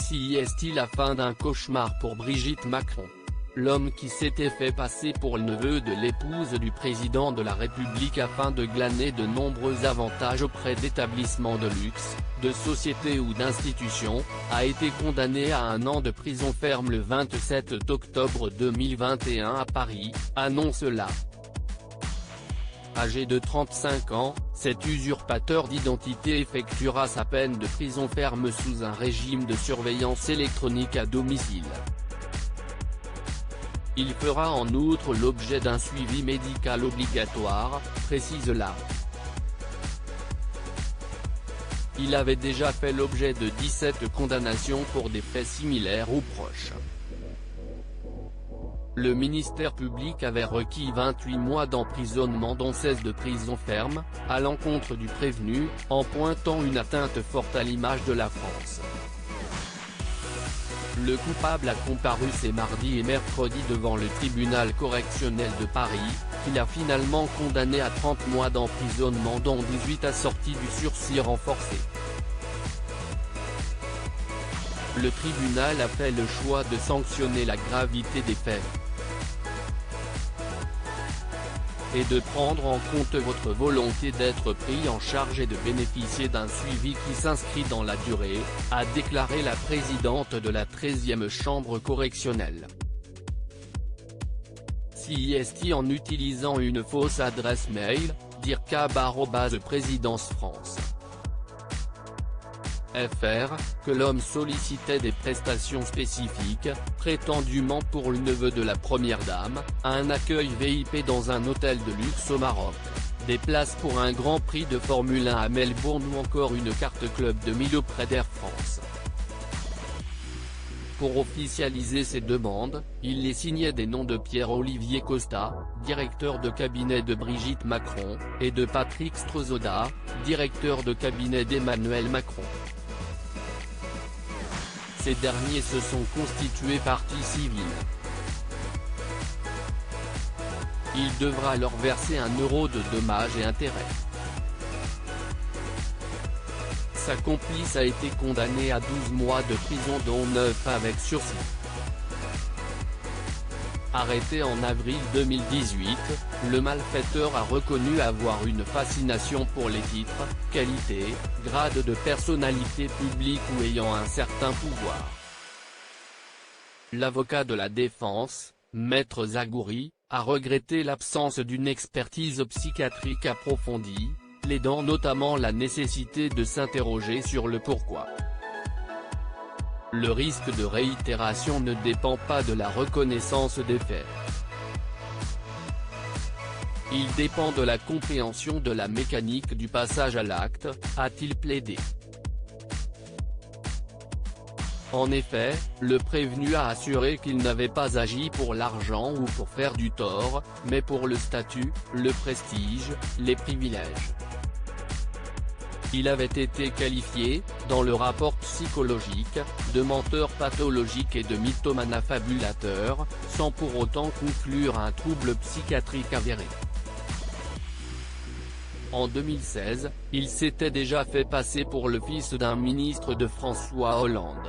Si est-il la fin d'un cauchemar pour Brigitte Macron? L'homme qui s'était fait passer pour le neveu de l'épouse du président de la République afin de glaner de nombreux avantages auprès d'établissements de luxe, de sociétés ou d'institutions, a été condamné à 1 an de prison ferme le 27 octobre 2021 à Paris, annonce la. Âgé de 35 ans, cet usurpateur d'identité effectuera sa peine de prison ferme sous un régime de surveillance électronique à domicile. Il fera en outre l'objet d'un suivi médical obligatoire, précise la. Il avait déjà fait l'objet de 17 condamnations pour des faits similaires ou proches. Le ministère public avait requis 28 mois d'emprisonnement dont 16 de prison ferme, à l'encontre du prévenu, en pointant une atteinte forte à l'image de la France. Le coupable a comparu ces mardi et mercredi devant le tribunal correctionnel de Paris, qui l'a finalement condamné à 30 mois d'emprisonnement dont 18 assortis du sursis renforcé. Le tribunal a fait le choix de sanctionner la gravité des faits et de prendre en compte votre volonté d'être pris en charge et de bénéficier d'un suivi qui s'inscrit dans la durée, a déclaré la présidente de la 13e chambre correctionnelle. Si est en utilisant une fausse adresse mail, dircab@présidence-france. FR, que l'homme sollicitait des prestations spécifiques, prétendument pour le neveu de la première dame, un accueil VIP dans un hôtel de luxe au Maroc, des places pour un Grand Prix de Formule 1 à Melbourne ou encore une carte club de 1000 auprès d'Air France. Pour officialiser ces demandes, il les signait des noms de Pierre-Olivier Costa, directeur de cabinet de Brigitte Macron, et de Patrick Strozoda, directeur de cabinet d'Emmanuel Macron. Ces derniers se sont constitués partie civile. Il devra leur verser 1 euro de dommages et intérêts. Sa complice a été condamnée à 12 mois de prison dont 9 avec sursis. Arrêté en avril 2018, le malfaiteur a reconnu avoir une fascination pour les titres, qualités, grades de personnalité publique ou ayant un certain pouvoir. L'avocat de la défense, Maître Zagouri, a regretté l'absence d'une expertise psychiatrique approfondie, plaidant notamment la nécessité de s'interroger sur le pourquoi. Le risque de réitération ne dépend pas de la reconnaissance des faits. Il dépend de la compréhension de la mécanique du passage à l'acte, a-t-il plaidé. En effet, le prévenu a assuré qu'il n'avait pas agi pour l'argent ou pour faire du tort, mais pour le statut, le prestige, les privilèges. Il avait été qualifié, dans le rapport psychologique, de menteur pathologique et de mythomane affabulateur, sans pour autant conclure un trouble psychiatrique avéré. En 2016, il s'était déjà fait passer pour le fils d'un ministre de François Hollande.